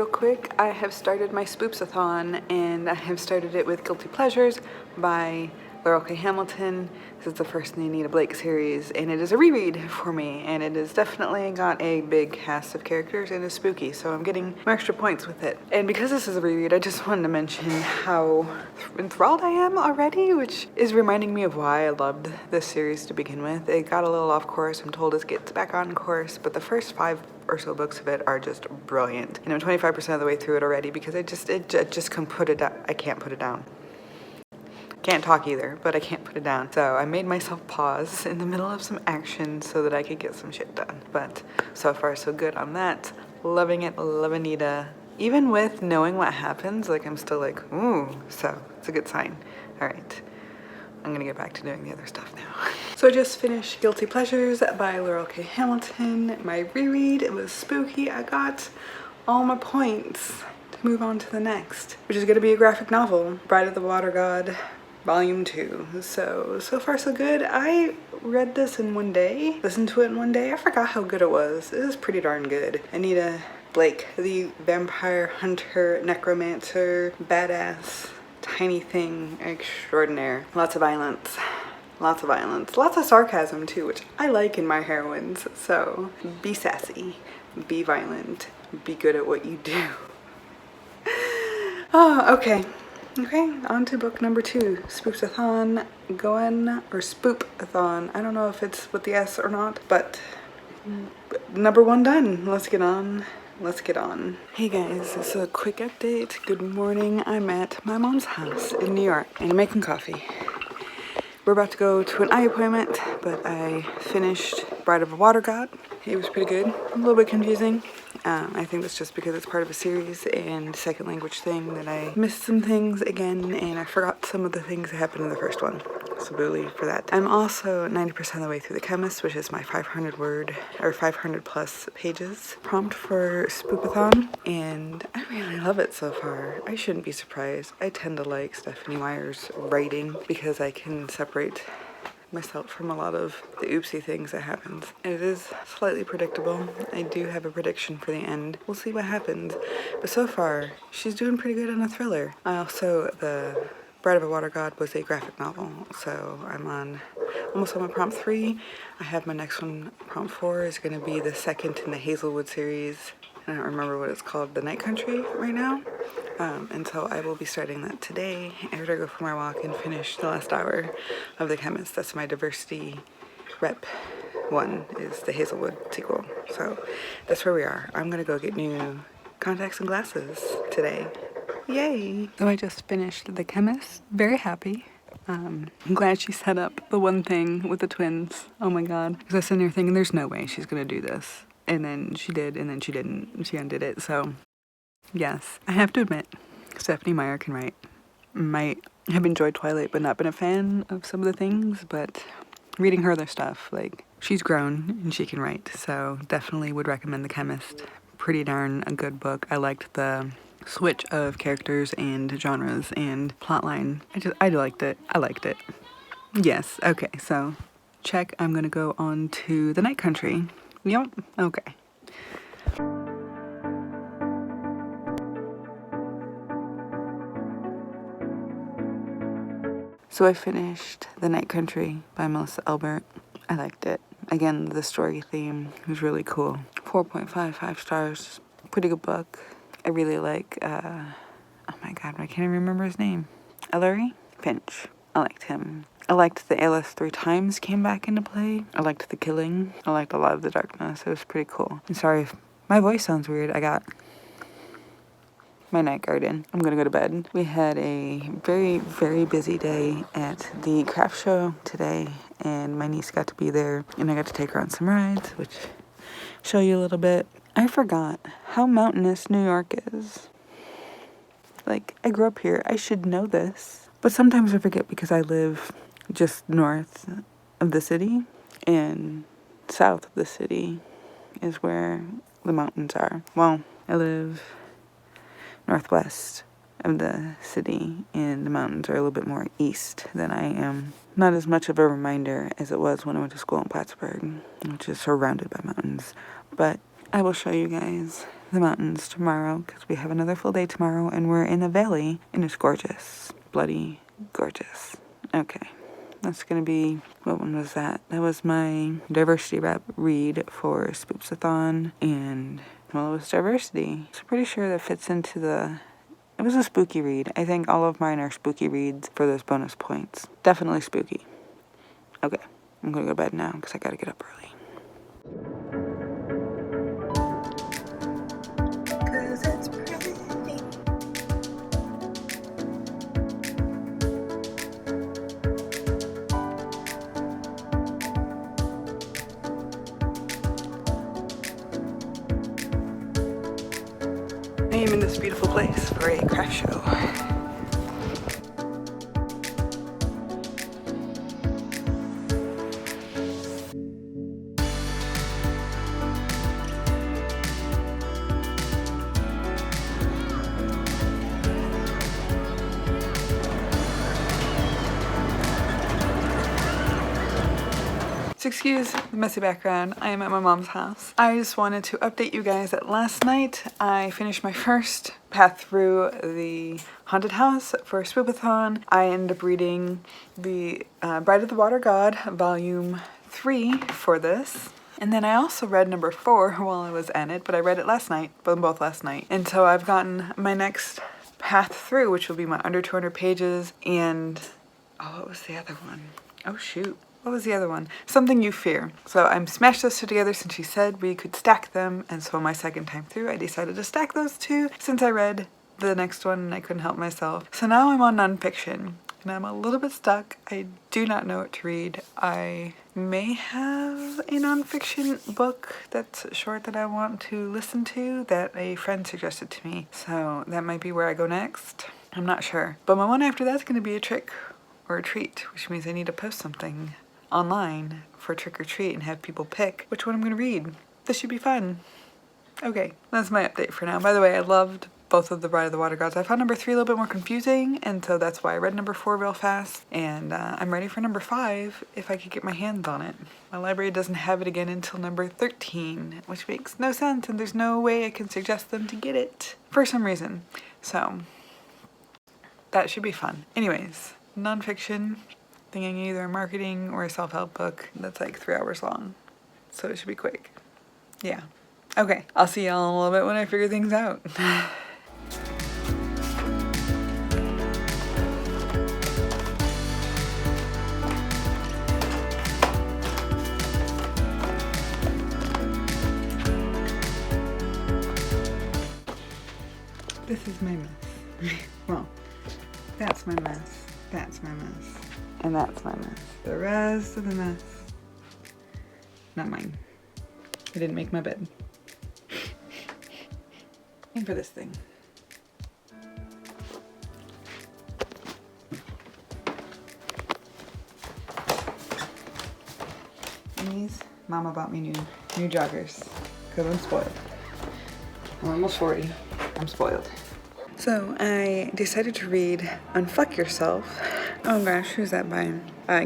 Real quick, I have started my Spoopathon, and I have started it with Guilty Pleasures by Laurel K. Hamilton. This is the first in the Anita Blake series, and it is a reread for me, and it has definitely got a big cast of characters and is spooky, so I'm getting more extra points with it. And because this is a reread, I just wanted to mention how enthralled I am already, which is reminding me of why I loved this series to begin with. It got a little off course. I'm told it gets back on course, but the first 5 or so books of it are just brilliant, and I'm 25% of the way through it already because I just can't put it down. I can't put it down. Can't talk either, but I can't put it down. So I made myself pause in the middle of some action so that I could get some shit done. But so far so good on that. Loving it, love Anita. Even with knowing what happens, like I'm still like, ooh, so it's a good sign. All right, I'm gonna get back to doing the other stuff now. So I just finished Guilty Pleasures by Laurel K. Hamilton. My reread, it was spooky. I got all my points to move on to the next, which is gonna be a graphic novel, Bride of the Water God, Volume 2. So far so good. I read this in one day, listened to it in one day. I forgot how good it was. It was pretty darn good. Anita Blake, the vampire hunter, necromancer, badass, tiny thing extraordinaire. Lots of violence. Lots of violence. Lots of sarcasm too, which I like in my heroines. So be sassy, be violent, be good at what you do. Oh, okay. Okay, on to book number 2, Spoopathon, or Spoopathon. I don't know if it's with the S or not, but number 1 done. Let's get on. Let's get on. Hey guys, this is a quick update. Good morning. I'm at my mom's house in New York and I'm making coffee. We're about to go to an eye appointment, but I finished Bride of a Water God. It was pretty good. A little bit confusing. I think that's just because it's part of a series and second language thing that I missed some things again, and I forgot some of the things that happened in the first one. So booly for that. I'm also 90% of the way through The Chemist, which is my 500 plus pages prompt for Spoopathon, and I really love it so far. I shouldn't be surprised. I tend to like Stephanie Meyer's writing because I can separate myself from a lot of the oopsie things that happens. It is slightly predictable. I do have a prediction for the end. We'll see what happens. But so far, she's doing pretty good on a thriller. The Bride of a Water God was a graphic novel, so I'm almost on my prompt 3. I have my next one, prompt 4, is going to be the second in the Hazelwood series. I don't remember what it's called, The Night Country right now. And so I will be starting that today after I go for my walk and finish the last hour of The Chemist. That's my diversity rep one, is the Hazelwood sequel. So that's where we are. I'm gonna go get new contacts and glasses today. Yay! So I just finished The Chemist. Very happy. I'm glad she set up the one thing with the twins. Oh my god. Because I was sitting there thinking there's no way she's gonna do this. And then she did, and then she didn't. She undid it, so yes. I have to admit, Stephanie Meyer can write. Might have enjoyed Twilight, but not been a fan of some of the things, but reading her other stuff, like, she's grown and she can write, so definitely would recommend The Chemist. Pretty darn a good book. I liked the switch of characters and genres and plotline. I liked it. I liked it. Yes, okay, so check. I'm gonna go on to The Night Country. Yep, okay. So I finished The Night Country by Melissa Elbert. I liked it. Again, the story theme was really cool. 4.55 stars. Pretty good book. I really like, oh my god, I can't even remember his name. Ellery Finch. I liked him. I liked the ALS 3 times came back into play. I liked the killing. I liked a lot of the darkness. It was pretty cool. I'm sorry if my voice sounds weird. I got my night garden. I'm gonna go to bed. We had a very, very busy day at the craft show today, and my niece got to be there, and I got to take her on some rides, which I'll show you a little bit. I forgot how mountainous New York is. Like, I grew up here. I should know this. But sometimes I forget because I live just north of the city, and south of the city is where the mountains are. Well, I live northwest of the city, and the mountains are a little bit more east than I am. Not as much of a reminder as it was when I went to school in Plattsburgh, which is surrounded by mountains. But I will show you guys the mountains tomorrow because we have another full day tomorrow and we're in a valley and it's gorgeous. Bloody gorgeous. Okay. That's gonna be, what one was that? That was my diversity rep read for Spoopathon, and well, it was diversity. So pretty sure that fits into it was a spooky read. I think all of mine are spooky reads for those bonus points. Definitely spooky. Okay, I'm gonna go to bed now because I gotta get up early. I am in this beautiful place for a craft show. So excuse the messy background, I am at my mom's house. I just wanted to update you guys that last night I finished my first path through the haunted house for Spoopathon. I ended up reading the Bride of the Water God, volume 3 for this. And then I also read number 4 while I was at it, but I read it last night, both last night. And so I've gotten my next path through, which will be my under 200 pages, and, oh, what was the other one? Oh shoot. What was the other one? Something You Fear. So I'm smashed those two together since she said we could stack them, and so my second time through I decided to stack those two since I read the next one and I couldn't help myself. So now I'm on nonfiction and I'm a little bit stuck. I do not know what to read. I may have a nonfiction book that's short that I want to listen to that a friend suggested to me. So that might be where I go next. I'm not sure. But my one after that's going to be a trick or a treat, which means I need to post something online for trick or treat and have people pick which one I'm going to read. This should be fun. Okay, that's my update for now. By the way, I loved both of the Bride of the Water Gods. I found number 3 a little bit more confusing, and so that's why I read number 4 real fast. And I'm ready for number 5 if I could get my hands on it. My library doesn't have it again until number 13, which makes no sense, and there's no way I can suggest them to get it for some reason. So that should be fun. Anyways, nonfiction. Thinking either a marketing or a self-help book that's like 3 hours long. So it should be quick. Yeah. Okay. I'll see y'all in a little bit when I figure things out. This is my mess. Well, that's my mess. That's my mess. And that's my mess. The rest of the mess, not mine. I didn't make my bed. And for this thing. And these, Mama bought me new joggers because I'm spoiled. I'm almost 40. I'm spoiled. So I decided to read Unfuck Yourself. Oh gosh, who's that by?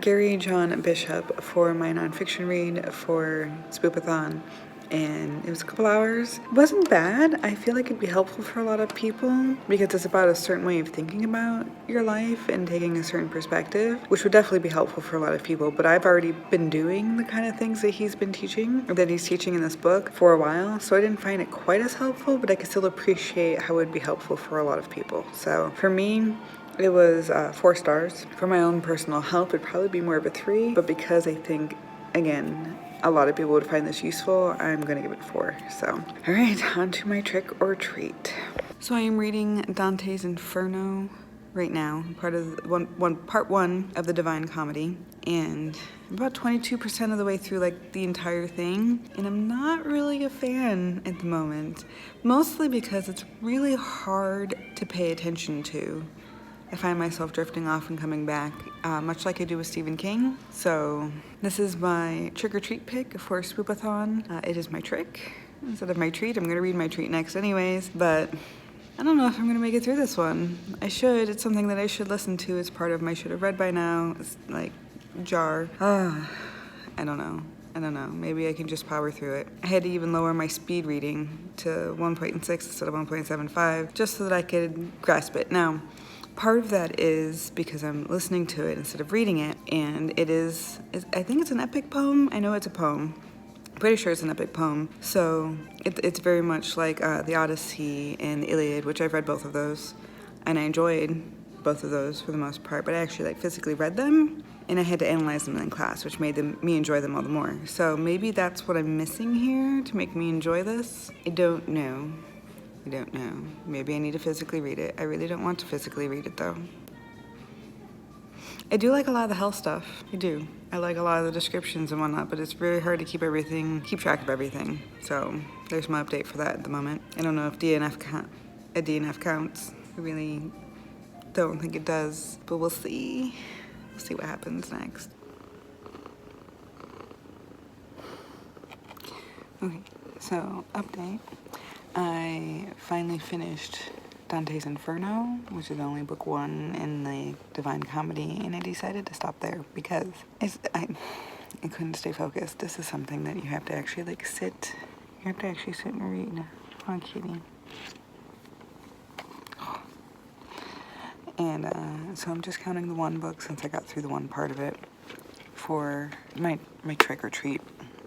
Gary John Bishop for my nonfiction read for Spoopathon. And it was a couple hours. It wasn't bad. I feel like it'd be helpful for a lot of people because it's about a certain way of thinking about your life and taking a certain perspective, which would definitely be helpful for a lot of people. But I've already been doing the kind of things that he's been teaching, or that he's teaching in this book for a while. So I didn't find it quite as helpful, but I could still appreciate how it would be helpful for a lot of people. So for me, it was 4 stars. For my own personal help, it'd probably be more of a 3. But because I think, again, a lot of people would find this useful, I'm gonna give it 4. So, all right, on to my trick or treat. So I am reading Dante's Inferno right now, part one of the Divine Comedy, and I'm about 22% of the way through like the entire thing, and I'm not really a fan at the moment, mostly because it's really hard to pay attention to. I find myself drifting off and coming back, much like I do with Stephen King. So this is my trick-or-treat pick for Spoopathon. It is my trick instead of my treat. I'm gonna read my treat next anyways, but I don't know if I'm gonna make it through this one. I should. It's something that I should listen to as part of my should have read by now. It's like jar. I don't know. I don't know, maybe I can just power through it. I had to even lower my speed reading to 1.6 instead of 1.75 just so that I could grasp it. Now, part of that is because I'm listening to it instead of reading it, and I think it's an epic poem. I know it's a poem. Pretty sure it's an epic poem. So it's very much like the Odyssey and the Iliad, which I've read both of those, and I enjoyed both of those for the most part, but I actually physically read them, and I had to analyze them in class, which made me enjoy them all the more. So maybe that's what I'm missing here to make me enjoy this. I don't know. Maybe I need to physically read it. I really don't want to physically read it though. I do like a lot of the hell stuff. I do. I like a lot of the descriptions and whatnot, but it's very hard to keep track of everything. So there's my update for that at the moment. I don't know if a DNF counts. I really don't think it does, but we'll see. We'll see what happens next. Okay, so update. I finally finished Dante's Inferno, which is only book 1 in the Divine Comedy, and I decided to stop there because I couldn't stay focused. This is something that you have to actually sit. You have to actually sit and read. Oh, kitty. And so I'm just counting the one book since I got through the one part of it for my trick or treat.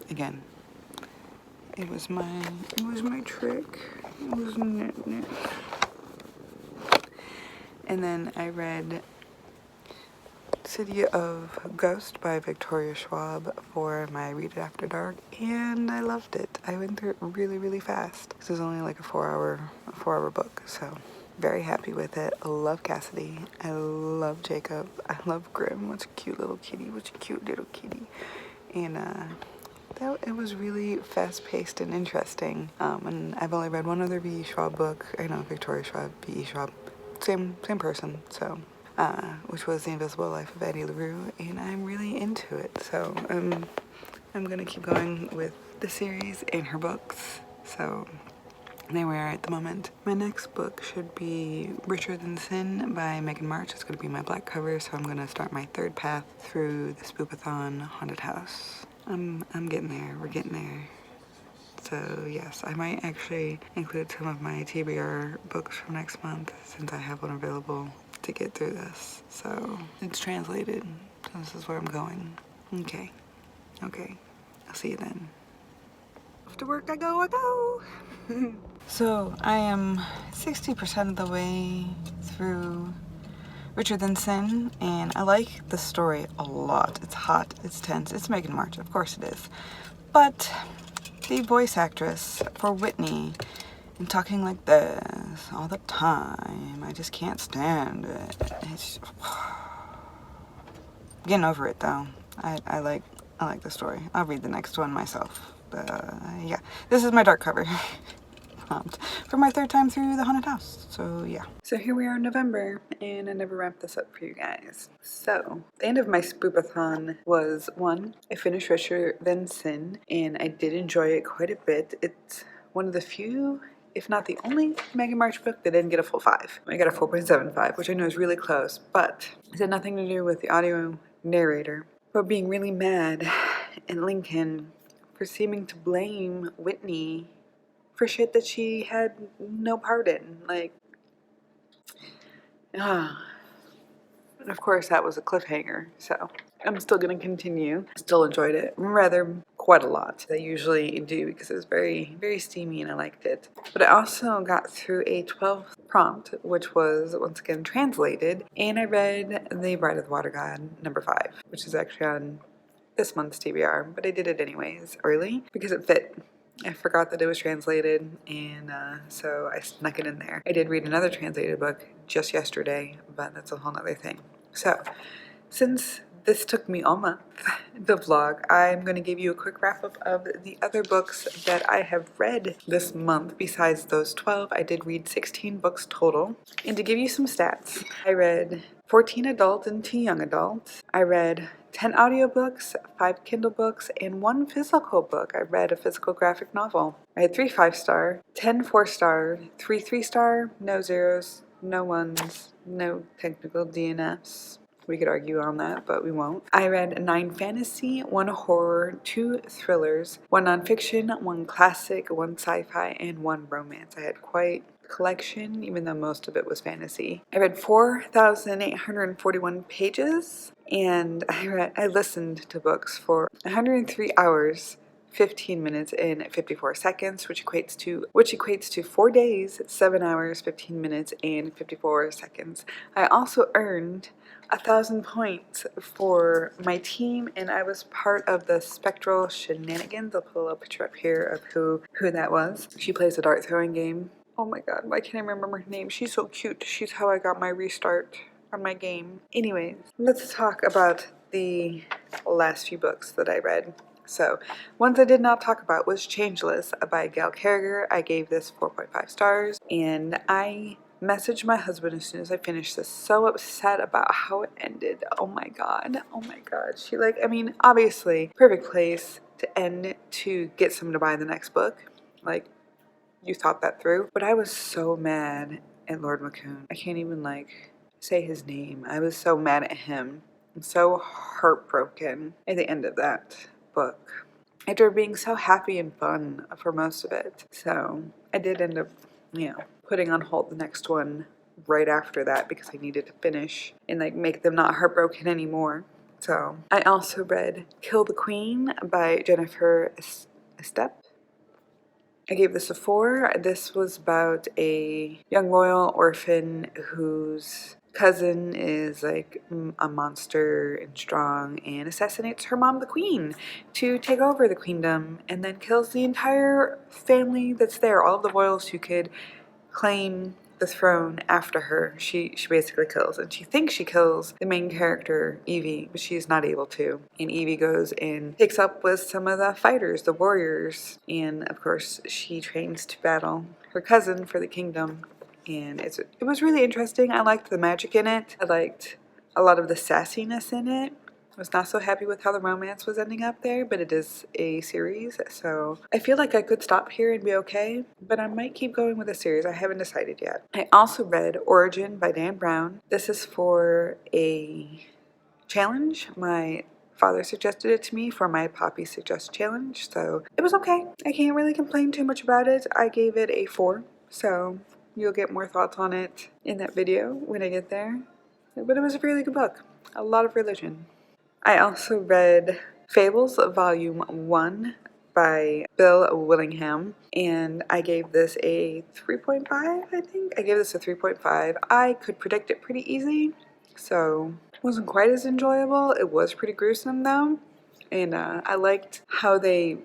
Again, it was my trick. It was knit. And then I read City of Ghost by Victoria Schwab for my Read It After Dark, and I loved it. I went through it really, really fast. This is only like a 4-hour book, so very happy with it. I love Cassidy. I love Jacob. I love Grimm. What's a cute little kitty. And it was really fast-paced and interesting. And I've only read one other V.E. Schwab book. I know, Victoria Schwab, V.E. Schwab. Same person, so, which was The Invisible Life of Addie LaRue, and I'm really into it. So I'm gonna keep going with the series and her books. So there we are at the moment. My next book should be Richer Than Sin by Megan March. It's gonna be my black cover, so I'm gonna start my third path through the Spoopathon haunted house. I'm getting there. We're getting there. So yes, I might actually include some of my TBR books from next month since I have one available to get through this. So it's translated. So this is where I'm going. Okay. I'll see you then. Off to work I go. So I am 60% of the way through Richer Than Sin, and I like the story a lot. It's hot, it's tense, it's Megan March, of course it is. But the voice actress for Whitney and talking like this all the time, I just can't stand it. It's getting over it though. I like the story. I'll read the next one myself. But yeah, this is my dark cover. For my third time through the haunted house. So yeah. So here we are in November, and I never wrapped this up for you guys. So the end of my Spoopathon was 1, I finished Richer Than Sin, and I did enjoy it quite a bit. It's one of the few, if not the only, Megan March book that didn't get a full 5. I got a 4.75, which I know is really close, but it had nothing to do with the audio narrator, but being really mad at Lincoln for seeming to blame Whitney for shit that she had no part in. And of course that was a cliffhanger, so I'm still gonna continue. Still enjoyed it, rather quite a lot. I usually do because it was very, very steamy and I liked it. But I also got through a 12th prompt, which was once again translated, and I read The Bride of the Water God, number 5, which is actually on this month's TBR, but I did it anyways early because it fit. I forgot that it was translated, and so I snuck it in there. I did read another translated book just yesterday, but that's a whole other thing. So, since this took me all month, the vlog, I'm going to give you a quick wrap-up of the other books that I have read this month. Besides those 12, I did read 16 books total. And to give you some stats, I read 14 adult and 2 young adults. I read 10 audiobooks, 5 Kindle books, and 1 physical book. I read a physical graphic novel. I had 3 5-star, 10 4-star, 3 3-star, no zeros, no ones, no technical DNFs, We could argue on that, but we won't. I read 9 fantasy, 1 horror, 2 thrillers, 1 nonfiction, 1 classic, 1 sci-fi, and 1 romance. I had quite a collection, even though most of it was fantasy. I read 4,841 pages, and I listened to books for 103 hours, 15 minutes and 54 seconds, which equates to 4 days, 7 hours, 15 minutes, and 54 seconds. I also earned 1,000 points for my team, and I was part of the Spectral Shenanigans. I'll put a little picture up here of who that was. She plays a dart throwing game. Oh my god, why can't I remember her name? She's so cute. She's how I got my restart on my game. Anyways, let's talk about the last few books that I read. So, ones I did not talk about was Changeless by Gail Carriger. I gave this 4.5 stars, and I messaged my husband as soon as I finished this, so upset about how it ended. Oh my god. She obviously, perfect place to end to get someone to buy the next book. Like, you thought that through. But I was so mad at Lord Macoon. I can't even, say his name. I was so mad at him. I'm so heartbroken at the end of that book after being so happy and fun for most of it. So I did end up, putting on hold the next one right after that because I needed to finish and make them not heartbroken anymore. So I also read Kill the Queen by Jennifer Estep. I gave this a 4. This was about a young royal orphan whose cousin is a monster and strong and assassinates her mom, the queen, to take over the queendom, and then kills the entire family that's there, all of the royals who could claim the throne after her. She basically kills, and she thinks she kills the main character, Evie, but she's not able to. And Evie goes and picks up with some of the fighters, the warriors, and of course she trains to battle her cousin for the kingdom. And it was really interesting. I liked the magic in it. I liked a lot of the sassiness in it. I was not so happy with how the romance was ending up there, but it is a series, so I feel like I could stop here and be okay, but I might keep going with the series. I haven't decided yet. I also read Origin by Dan Brown. This is for a challenge. My father suggested it to me for my Poppy Suggest challenge, so it was okay. I can't really complain too much about it. I gave it a 4, so you'll get more thoughts on it in that video when I get there. But it was a really good book. A lot of religion. I also read Fables Volume 1 by Bill Willingham, and I gave this a 3.5, I think. I gave this a 3.5. I could predict it pretty easy, so it wasn't quite as enjoyable. It was pretty gruesome though, and I liked how they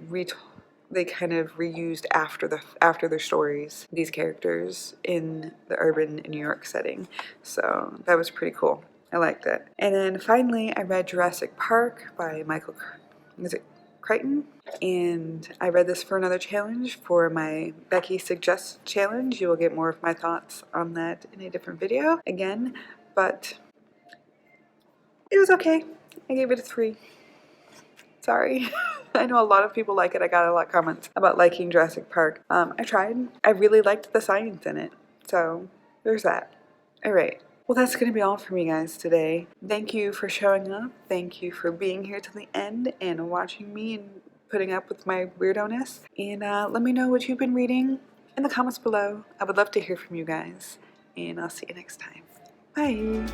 kind of reused after their stories, these characters in the urban New York setting, so that was pretty cool. I liked it. And then finally, I read Jurassic Park by Michael Crichton, and I read this for another challenge, for my Becky Suggests challenge. You will get more of my thoughts on that in a different video again, but it was okay. I gave it a 3. Sorry. I know a lot of people like it. I got a lot of comments about liking Jurassic Park. I tried. I really liked the science in it, so there's that. Alright. Well, that's going to be all from you guys today. Thank you for showing up. Thank you for being here till the end and watching me and putting up with my weirdo-ness. And let me know what you've been reading in the comments below. I would love to hear from you guys. And I'll see you next time. Bye!